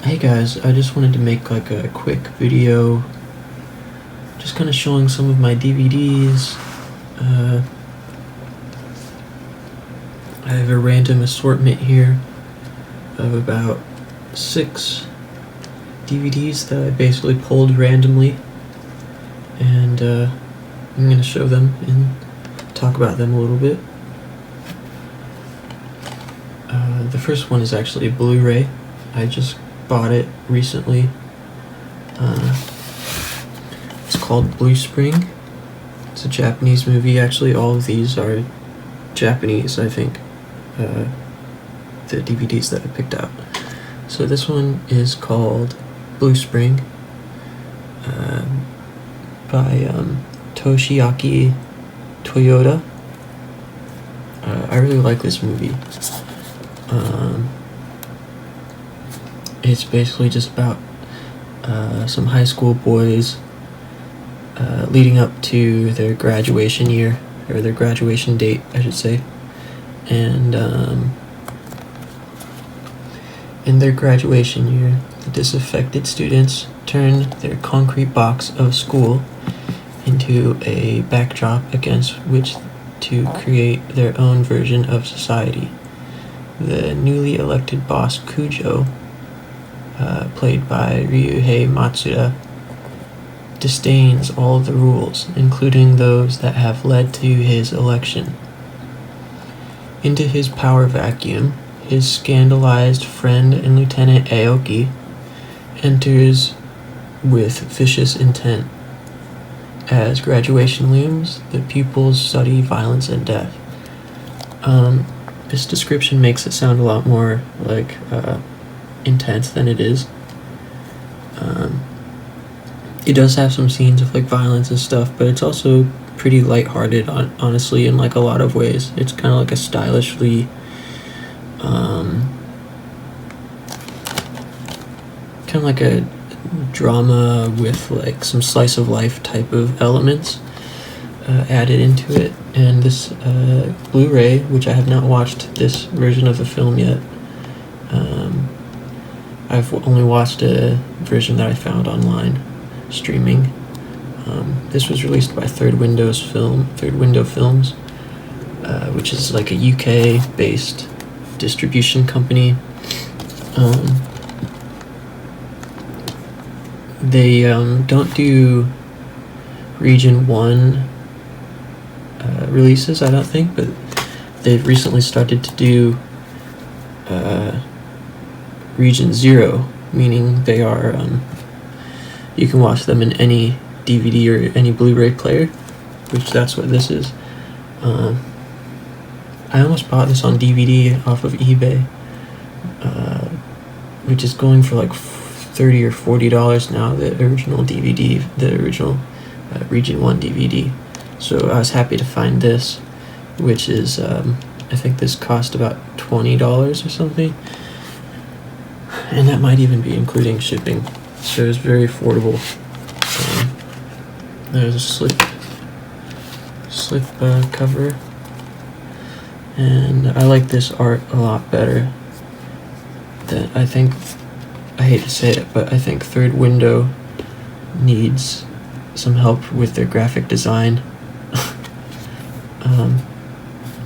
Hey guys, I just wanted to make like a quick video just kind of showing some of my DVDs. I have a random assortment here of about 6 DVDs that I basically pulled randomly, and I'm going to show them and talk about them a little bit. The first one is actually a Blu-ray. I just bought it recently. It's called Blue Spring. It's a Japanese movie. Actually, all of these are Japanese, I think, the DVDs that I picked out. So this one is called Blue Spring by Toshiaki Toyoda. I really like this movie. It's basically just about some high school boys leading up to their graduation year, or their graduation date, I should say. And in their graduation year, the disaffected students turn their concrete box of school into a backdrop against which to create their own version of society. The newly elected boss Kujo, played by Ryuhei Matsuda, disdains all the rules, including those that have led to his election. Into his power vacuum, his scandalized friend and Lieutenant Aoki enters with vicious intent. As graduation looms, the pupils study violence and death. This description makes it sound a lot more like intense than it is. It does have some scenes of like violence and stuff, but it's also pretty lighthearted, honestly, in like a lot of ways. It's kind of like a stylishly kind of like a drama with like some slice of life type of elements added into it. And this Blu-ray, which I have not watched this version of the film yet, I've only watched a version that I found online streaming. This was released by Third Window Films, which is like a UK based distribution company. They don't do Region 1 releases, I don't think, but they've recently started to do Region 0, meaning they are you can watch them in any DVD or any Blu-ray player, which that's what this is. I almost bought this on DVD off of eBay, which is going for like $30 or $40 now, the original DVD, the original Region 1 DVD. So I was happy to find this, which is, I think this cost about $20 or something, and that might even be including shipping, so it's very affordable. There's a slip cover, and I like this art a lot better than, I hate to say it, but I think Third Window needs some help with their graphic design,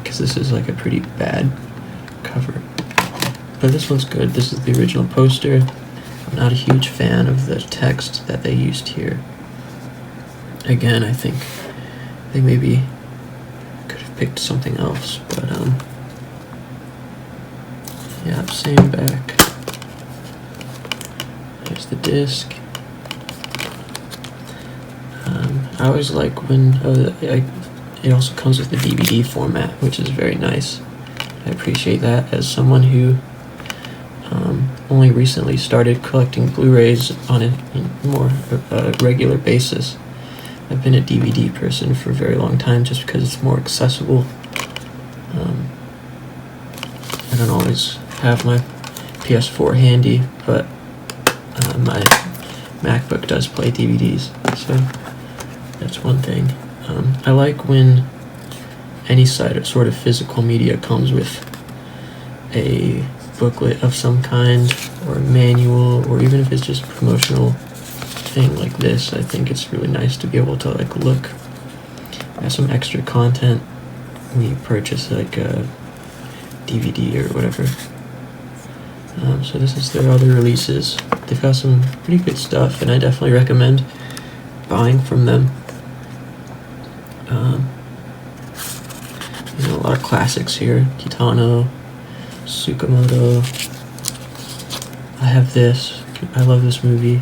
because this is like a pretty bad cover. But this one's good. This is the original poster. I'm not a huge fan of the text that they used here. Again, I think they maybe could have picked something else, but yeah, same back. Here's the disc. I always like when it also comes with the DVD format, which is very nice. I appreciate that as someone who only recently started collecting Blu-rays on a more regular basis. I've been a DVD person for a very long time just because it's more accessible. I don't always have my PS4 handy, but my MacBook does play DVDs, so that's one thing. I like when any sort of physical media comes with a booklet of some kind, or a manual, or even if it's just a promotional thing like this, I think it's really nice to be able to like look at some extra content when you purchase like a DVD or whatever. So this is their other releases. They've got some pretty good stuff, and I definitely recommend buying from them. A lot of classics here. Kitano, Tsukamoto. I have this. I love this movie,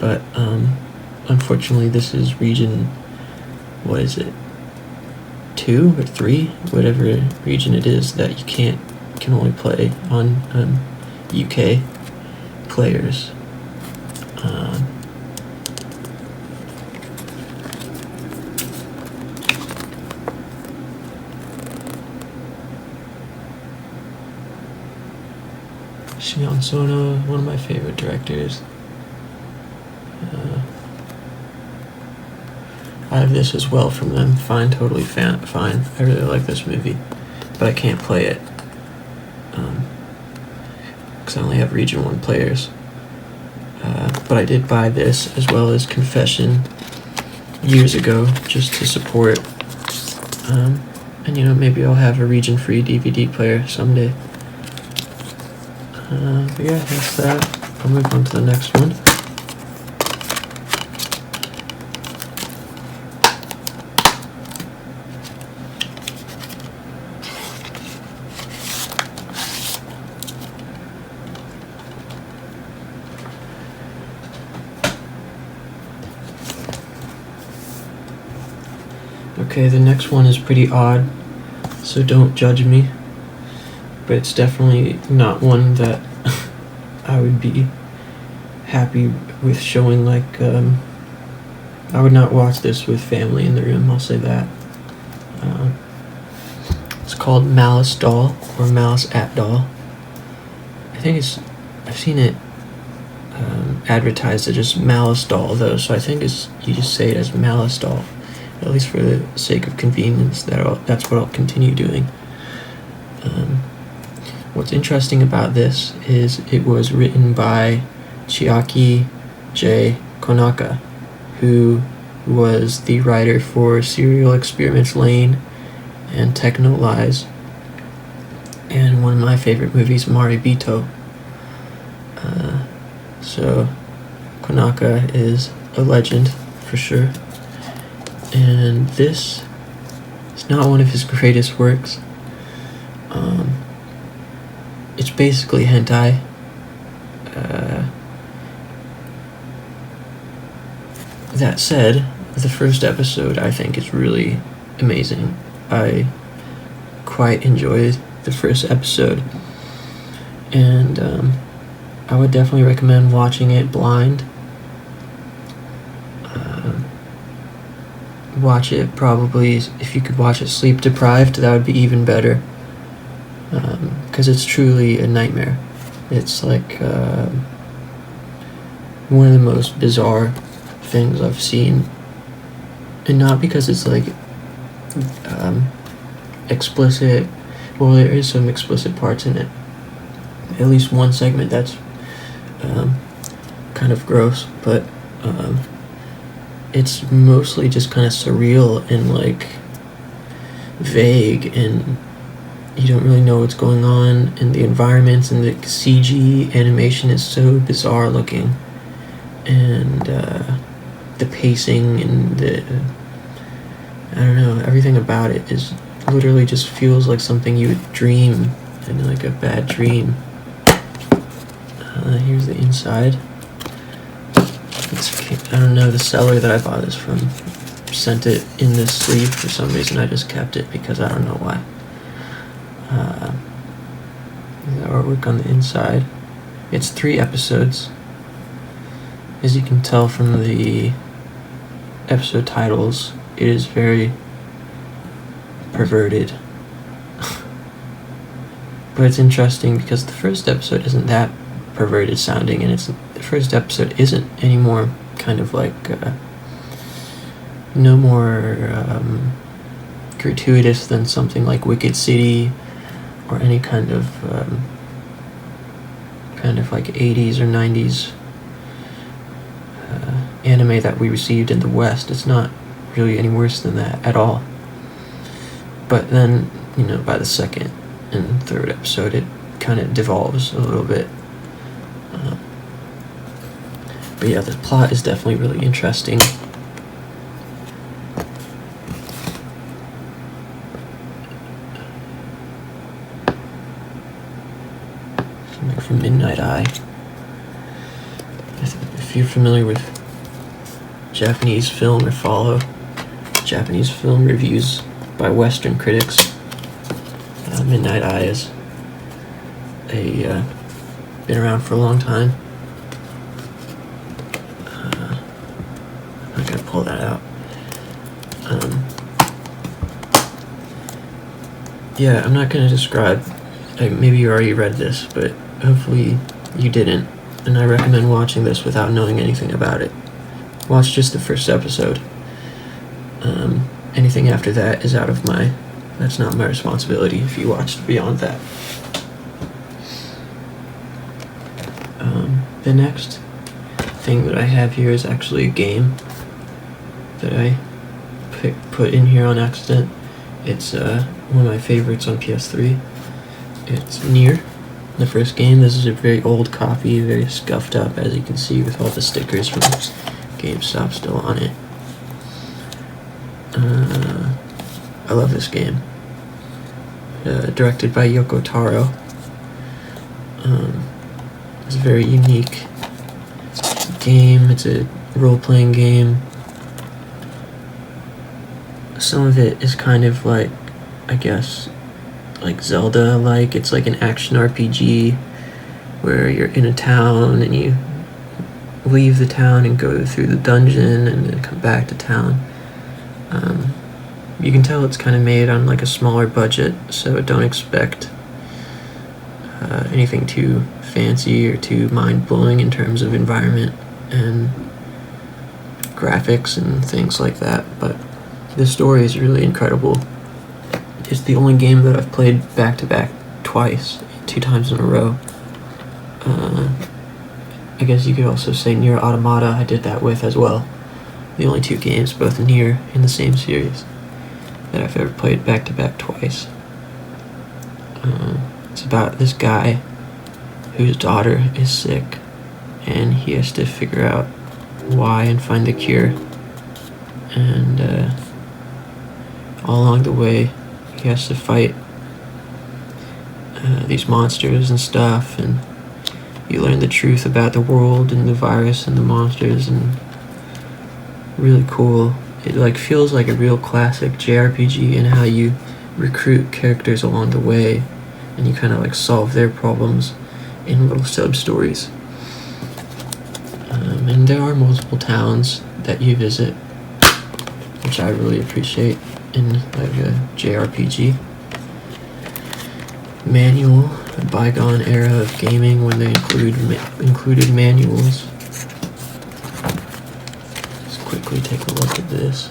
but unfortunately this is region, what is it, 2 or 3, whatever region it is, that you can only play on UK players. Shion Sono, one of my favorite directors. I have this as well from them. Fine, totally fine. I really like this movie, but I can't play it because I only have Region 1 players. But I did buy this as well as Confession years ago just to support. And maybe I'll have a region-free DVD player someday. But yeah, that's that. I'll move on to the next one. Okay, the next one is pretty odd, so don't judge me, but it's definitely not one that I would be happy with showing. Like, I would not watch this with family in the room, I'll say that. It's called Malice Doll, or Malice at Doll. I've seen it advertised as just Malice Doll though, so I think you just say it as Malice Doll. At least for the sake of convenience, that's what I'll continue doing. What's interesting about this is it was written by Chiaki J. Konaka, who was the writer for Serial Experiments Lane and Techno Lies, and one of my favorite movies, Maribito. So Konaka is a legend for sure. And this is not one of his greatest works. It's basically hentai. That said, the first episode I think is really amazing. I quite enjoyed the first episode, and I would definitely recommend watching it blind. Watch it probably, if you could watch it sleep deprived, that would be even better, because it's truly a nightmare. It's like one of the most bizarre things I've seen, and not because it's like explicit. Well, there is some explicit parts in it, at least one segment that's kind of gross, but it's mostly just kind of surreal and like vague, and you don't really know what's going on, and the environments and the CG animation is so bizarre looking, and the pacing and I don't know, everything about it is literally just feels like something you would dream in like a bad dream. Here's the inside. I don't know, the seller that I bought this from sent it in this sleeve for some reason. I just kept it because I don't know why. The artwork on the inside. It's 3 episodes. As you can tell from the episode titles, it is very perverted. But it's interesting because the first episode isn't that perverted sounding, and the first episode isn't anymore kind of like no more gratuitous than something like Wicked City or any kind of kind of like 80s or 90s anime that we received in the West. It's not really any worse than that at all. But then, by the second and third episode, it kind of devolves a little bit. But yeah, the plot is definitely really interesting. Something from Midnight Eye. If you're familiar with Japanese film or follow Japanese film reviews by Western critics, Midnight Eye is been around for a long time. I'm gonna pull that out. Yeah, I'm not gonna describe. Maybe you already read this, but hopefully you didn't. And I recommend watching this without knowing anything about it. Watch just the first episode. Anything after that is that's not my responsibility if you watched beyond that. The next thing that I have here is actually a game that I put in here on accident. It's one of my favorites on PS3. It's Nier, the first game. This is a very old copy, very scuffed up, as you can see, with all the stickers from GameStop still on it. I love this game. Directed by Yoko Taro. It's a very unique game. It's a role-playing game. Some of it is kind of like, I guess, like Zelda-like. It's like an action RPG where you're in a town and you leave the town and go through the dungeon and then come back to town. You can tell it's kind of made on like a smaller budget, so don't expect anything too fancy or too mind-blowing in terms of environment and graphics and things like that, but the story is really incredible. It's the only game that I've played back-to-back twice, 2 times in a row. I guess you could also say Nier Automata I did that with as well. The only 2 games, both Nier in the same series, that I've ever played back-to-back twice. It's about this guy whose daughter is sick, and he has to figure out why and find the cure. And all along the way, he has to fight these monsters and stuff, and you learn the truth about the world and the virus and the monsters, and really cool. It feels like a real classic JRPG in how you recruit characters along the way, and you kind of solve their problems in little sub-stories. And there are multiple towns that you visit, which I really appreciate in a JRPG. Manual, a bygone era of gaming when they included manuals. Let's quickly take a look at this.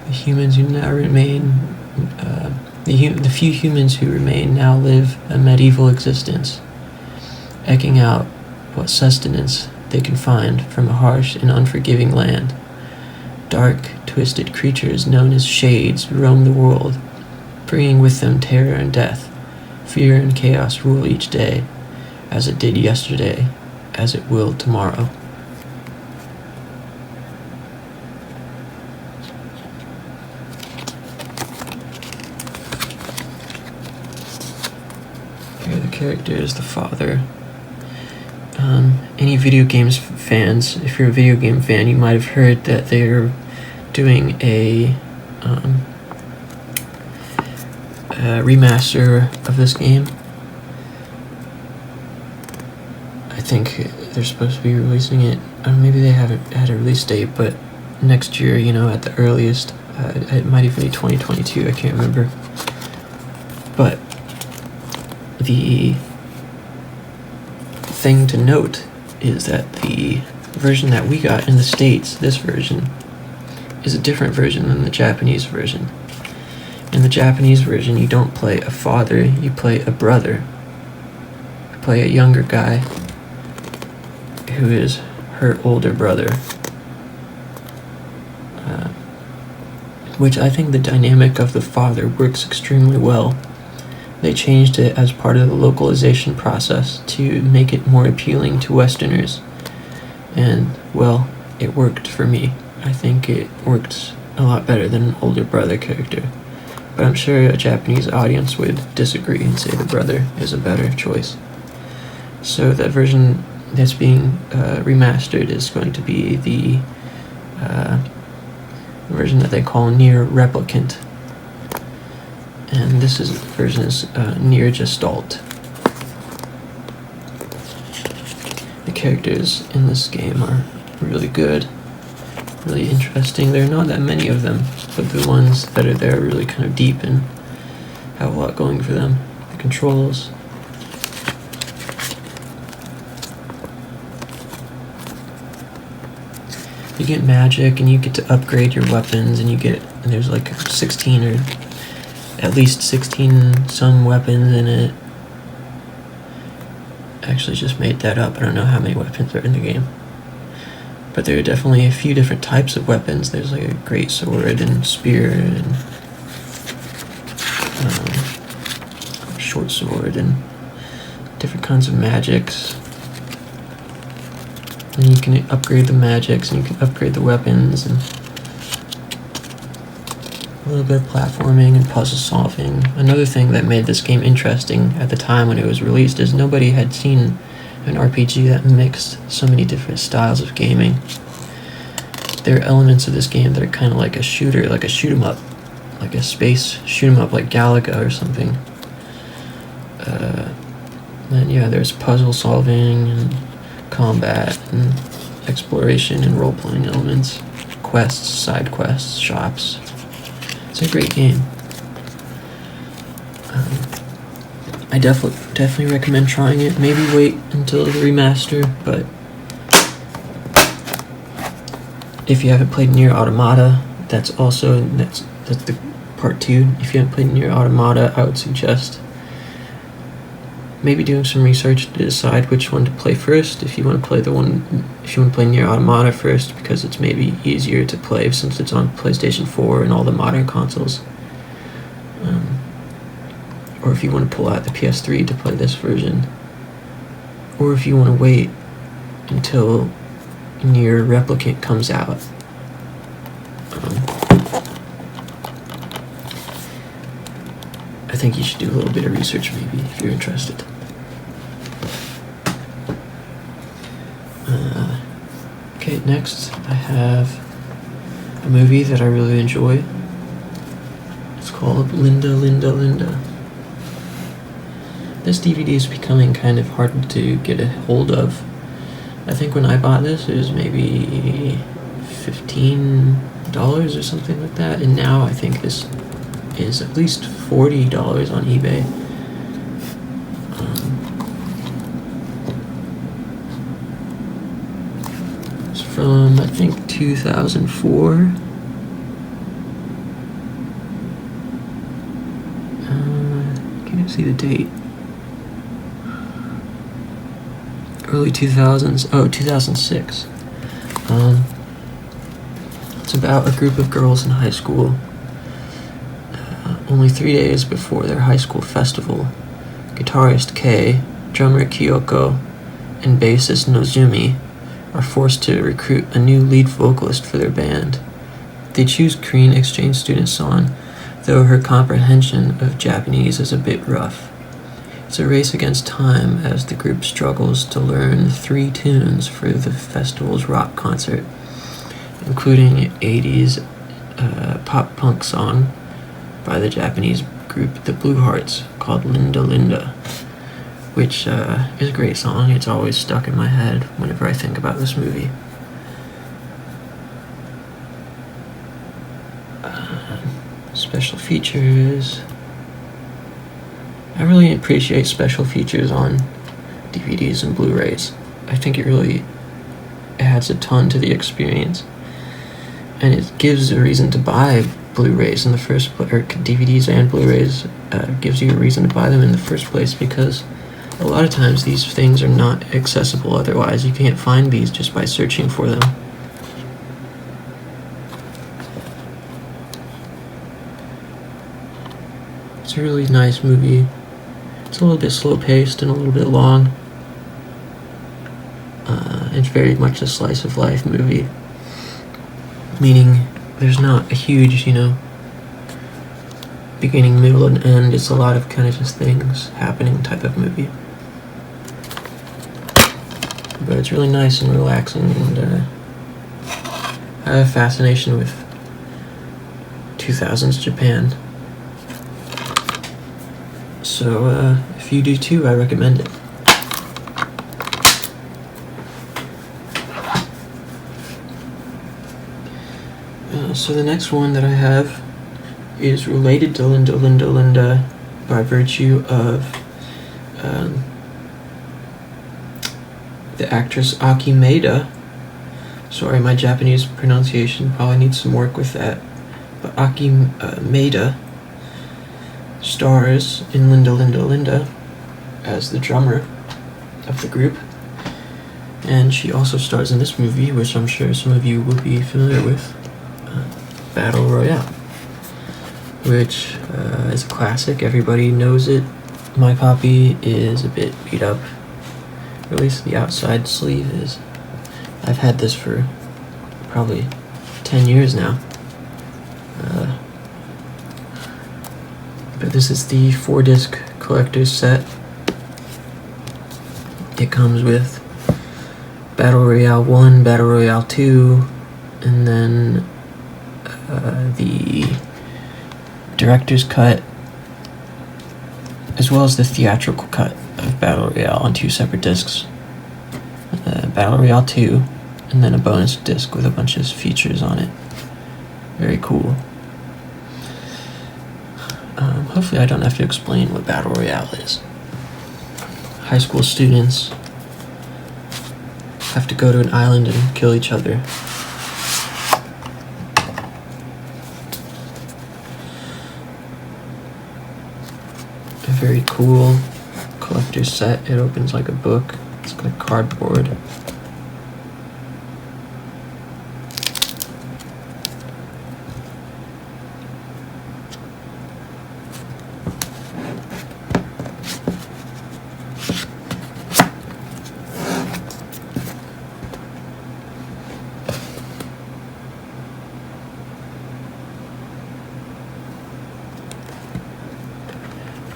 The humans who now remain, the few humans who remain now live a medieval existence, eking out what sustenance they can find from a harsh and unforgiving land. Dark, twisted creatures known as shades roam the world, bringing with them terror and death. Fear and chaos rule each day, as it did yesterday, as it will tomorrow. Here the character is the father. Any video games fans, if you're a video game fan, you might have heard that they're doing a remaster of this game. I think they're supposed to be releasing it. Maybe they haven't had a release date, but next year, at the earliest. It might even be 2022, I can't remember. But the thing to note is that the version that we got in the States, this version, is a different version than the Japanese version. In the Japanese version, you don't play a father, you play a brother. You play a younger guy who is her older brother. Which I think the dynamic of the father works extremely well. They changed it as part of the localization process to make it more appealing to Westerners. And, well, it worked for me. I think it worked a lot better than an older brother character. But I'm sure a Japanese audience would disagree and say the brother is a better choice. So that version that's being remastered is going to be the version that they call Nier Replicant. And this version is Nier Gestalt. The characters in this game are really good, really interesting. There are not that many of them, but the ones that are there are really kind of deep and have a lot going for them. The controls. You get magic and you get to upgrade your weapons, and there's like 16 or at least 16 some weapons in it. I actually just made that up. I don't know how many weapons are in the game. But there are definitely a few different types of weapons. There's like a great sword and spear and short sword and different kinds of magics. And you can upgrade the magics and you can upgrade the weapons and a little bit of platforming and puzzle solving. Another thing that made this game interesting at the time when it was released is nobody had seen an RPG that mixed so many different styles of gaming. There are elements of this game that are kind of like a shooter, like a shoot 'em up, like a space shoot 'em up like Galaga or something. Then yeah, there's puzzle solving and combat and exploration and role-playing elements, quests, side quests, shops. It's a great game. I definitely recommend trying it. Maybe wait until the remaster, but if you haven't played Nier Automata, that's the part 2. If you haven't played Nier Automata, I would suggest maybe doing some research to decide which one to play first. If you want to play Nier Automata first, because it's maybe easier to play since it's on PlayStation 4 and all the modern consoles. Or if you want to pull out the PS3 to play this version. Or if you want to wait until Nier Replicant comes out. I think you should do a little bit of research maybe if you're interested. Okay, next I have a movie that I really enjoy. It's called Linda, Linda, Linda. This DVD is becoming kind of hard to get a hold of. I think when I bought this it was maybe $15 or something like that, and now I think this is at least $40 on eBay. It's from, I think, 2004. Can't see the date. Early 2000s. Oh, 2006. It's about a group of girls in high school. Only 3 days before their high school festival, guitarist Kei, drummer Kyoko, and bassist Nozumi are forced to recruit a new lead vocalist for their band. They choose Korean exchange student Son, though her comprehension of Japanese is a bit rough. It's a race against time as the group struggles to learn 3 tunes for the festival's rock concert, including 80s pop-punk song by the Japanese group The Blue Hearts called Linda Linda, which is a great song. It's always stuck in my head whenever I think about this movie. Special features. I really appreciate special features on DVDs and Blu-rays. I think it really adds a ton to the experience, and it gives a reason to buy Blu-rays in the first place, or DVDs and Blu-rays, gives you a reason to buy them in the first place, because a lot of times these things are not accessible otherwise. You can't find these just by searching for them. It's a really nice movie. It's a little bit slow-paced and a little bit long. It's very much a slice-of-life movie, meaning there's not a huge, beginning, middle, and end. It's a lot of kind of just things happening type of movie. But it's really nice and relaxing, and I have a fascination with 2000s Japan. So if you do too, I recommend it. So the next one that I have is related to Linda Linda Linda by virtue of the actress Aki Maeda. Sorry, my Japanese pronunciation probably needs some work with that. But Aki Maeda stars in Linda Linda Linda as the drummer of the group. And she also stars in this movie, which I'm sure some of you will be familiar with, Battle Royale, which is a classic. Everybody knows it. My copy is a bit beat up. Or at least the outside sleeve is. I've had this for probably 10 years now. But this is the 4-disc collector's set. It comes with Battle Royale 1, Battle Royale 2, and then the director's cut, as well as the theatrical cut of Battle Royale on 2 separate discs. Battle Royale 2, and then a bonus disc with a bunch of features on it. Very cool. Hopefully I don't have to explain what Battle Royale is. High school students have to go to an island and kill each other. A very cool collector's set. It opens like a book. It's like cardboard.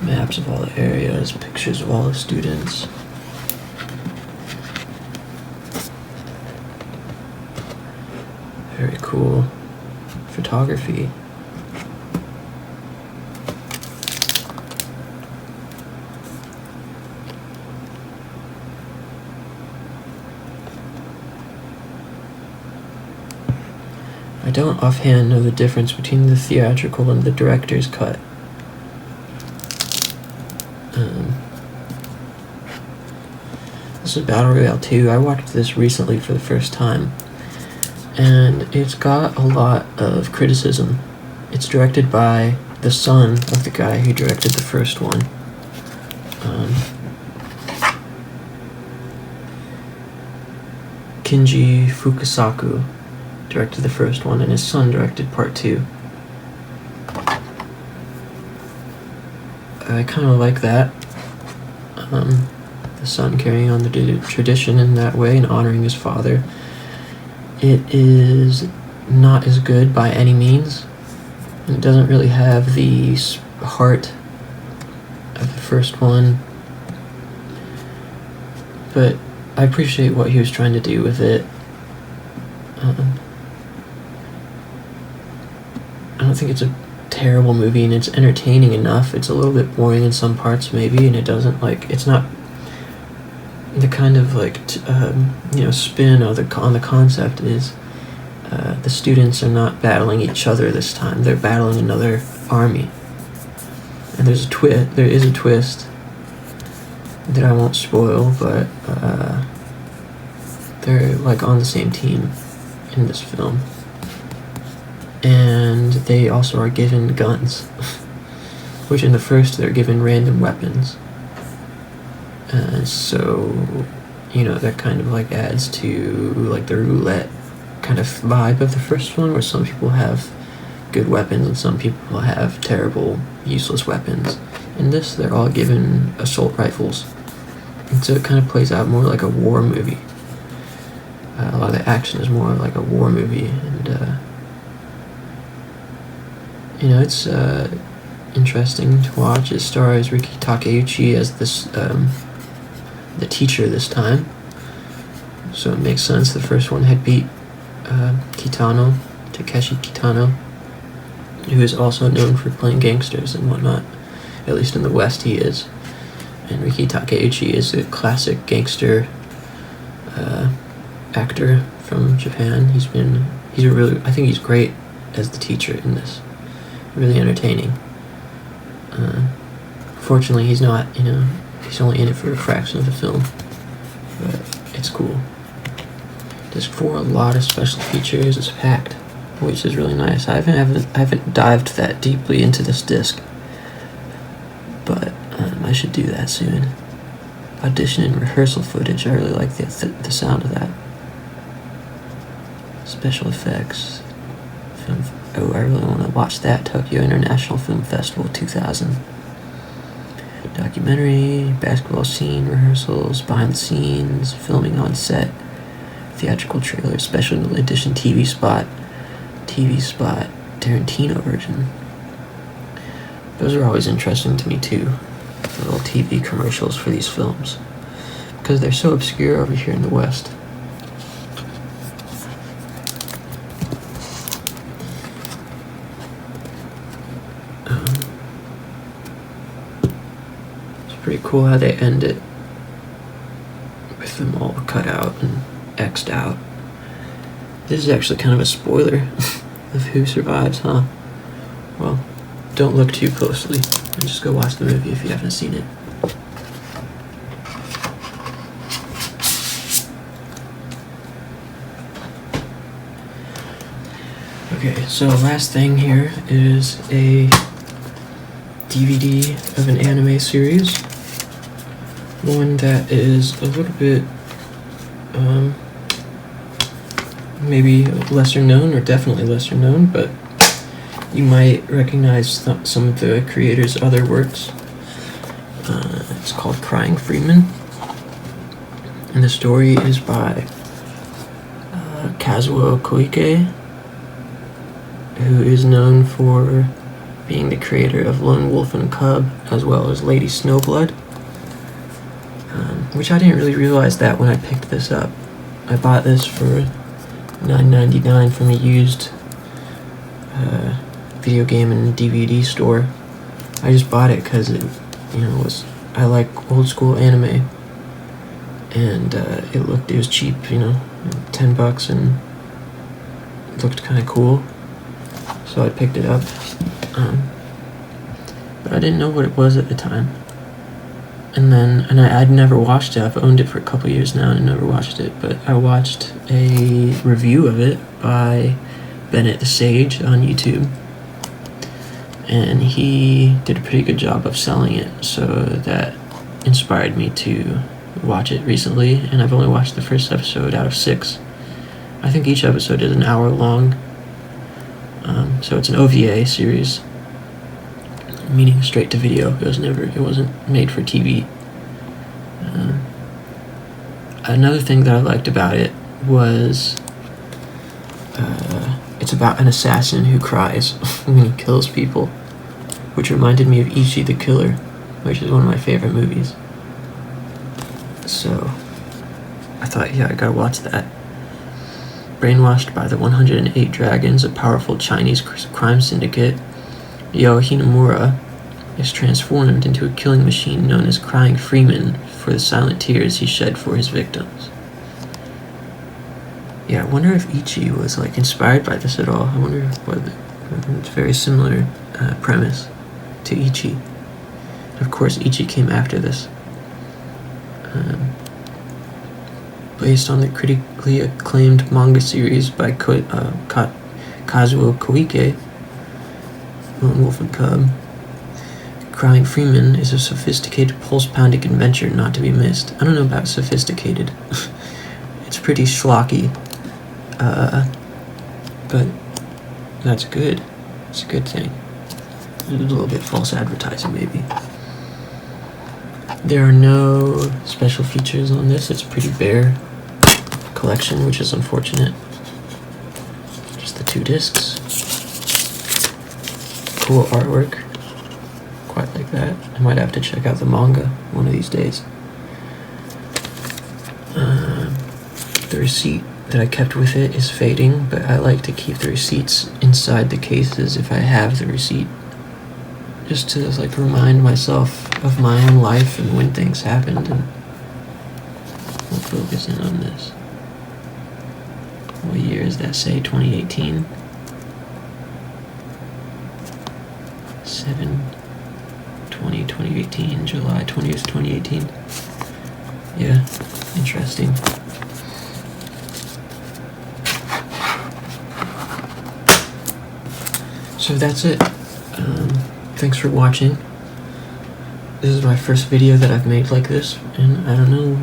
Maps of all the areas, pictures of all the students. Very cool photography. I don't offhand know the difference between the theatrical and the director's cut. This is Battle Royale 2. I watched this recently for the first time, and it's got a lot of criticism. It's directed by the son of the guy who directed the first one. Kinji Fukasaku directed the first one, and his son directed part 2. I kind of like that. The son carrying on the tradition in that way and honoring his father. It is not as good by any means. It doesn't really have the heart of the first one. But I appreciate what he was trying to do with it. I don't think it's a terrible movie, and it's entertaining enough. It's a little bit boring in some parts maybe, and it doesn't it's not the kind of spin on the concept is the students are not battling each other this time. They're battling another army, and there is a twist that I won't spoil, but they're like on the same team in this film. and they also are given guns, which in the first they're given random weapons. So, that kind of like adds to like the roulette kind of vibe of the first one, where some people have good weapons and some people have terrible, useless weapons. In this, they're all given assault rifles, and so it kind of plays out more like a war movie. A lot of the action is more like a war movie, and it's interesting to watch. It stars Riki Takeuchi as this the teacher this time, so it makes sense. The first one had beat Takeshi Kitano, who is also known for playing gangsters and whatnot. At least in the West, he is. And Riki Takeuchi is a classic gangster actor from Japan. I think he's great as the teacher in this. Really entertaining. Fortunately, he's not, he's only in it for a fraction of the film, but it's cool. Disc 4, a lot of special features, is packed, which is really nice. I haven't dived that deeply into this disc, but I should do that soon. Audition and rehearsal footage, I really like the sound of that. Special effects. I really want to watch that. Tokyo International Film Festival 2000. Documentary, basketball scene, rehearsals, behind the scenes, filming on set, theatrical trailer, special edition TV spot, Tarantino version. Those are always interesting to me too, the little TV commercials for these films, because they're so obscure over here in the West. Pretty cool how they end it with them all cut out and X'd out. This is actually kind of a spoiler of who survives, huh? Well, don't look too closely and just go watch the movie if you haven't seen it. Okay, so last thing here is a DVD of an anime series. One that is a little bit maybe lesser known, or definitely lesser known, but you might recognize some of the creator's other works. It's called Crying Freeman, and the story is by Kazuo Koike, who is known for being the creator of Lone Wolf and Cub, as well as Lady Snowblood, which I didn't really realize that when I picked this up. I bought this for $9.99 from a used video game and DVD store. I just bought it because it I like old school anime, and it was cheap, $10, and it looked kind of cool, so I picked it up. But I didn't know what it was at the time. And I'd never watched it. I've owned it for a couple years now and I never watched it. But I watched a review of it by Bennett the Sage on YouTube. And he did a pretty good job of selling it. So that inspired me to watch it recently. And I've only watched the first episode out of 6. I think each episode is an hour long. So it's an OVA series, meaning straight to video. It wasn't made for TV. Another thing that I liked about it was it's about an assassin who cries when he kills people, which reminded me of Ichi the Killer, which is one of my favorite movies. So I thought, I gotta watch that. Brainwashed by the 108 Dragons, a powerful Chinese crime syndicate, Yo Hinamura is transformed into a killing machine known as Crying Freeman for the silent tears he shed for his victims. I wonder if Ichi was inspired by this at all. I wonder whether it's a very similar premise to Ichi. Of course, Ichi came after this. Based on the critically acclaimed manga series by Kazuo Koike, Lone Wolf and Cub. Crying Freeman is a sophisticated, pulse-pounding adventure not to be missed. I don't know about sophisticated. It's pretty schlocky. But that's good. It's a good thing. A little bit false advertising, maybe. There are no special features on this. It's a pretty bare collection, which is unfortunate. Just the 2 discs. Cool artwork. Quite like that. I might have to check out the manga one of these days. The receipt that I kept with it is fading, but I like to keep the receipts inside the cases if I have the receipt, just to like remind myself of my own life and when things happened. And we'll focus in on this. What year does that say? 2018? 2018, July 20th, 2018. Yeah, interesting. So that's it. Thanks for watching. This is my first video that I've made like this, and I don't know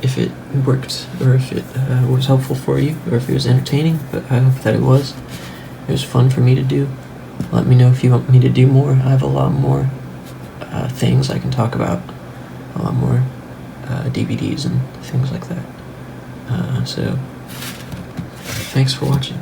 if it worked or if it was helpful for you or if it was entertaining, but I hope that it was. It was fun for me to do. Let me know if you want me to do more. I have a lot more things I can talk about, a lot more DVDs and things like that. So thanks for watching.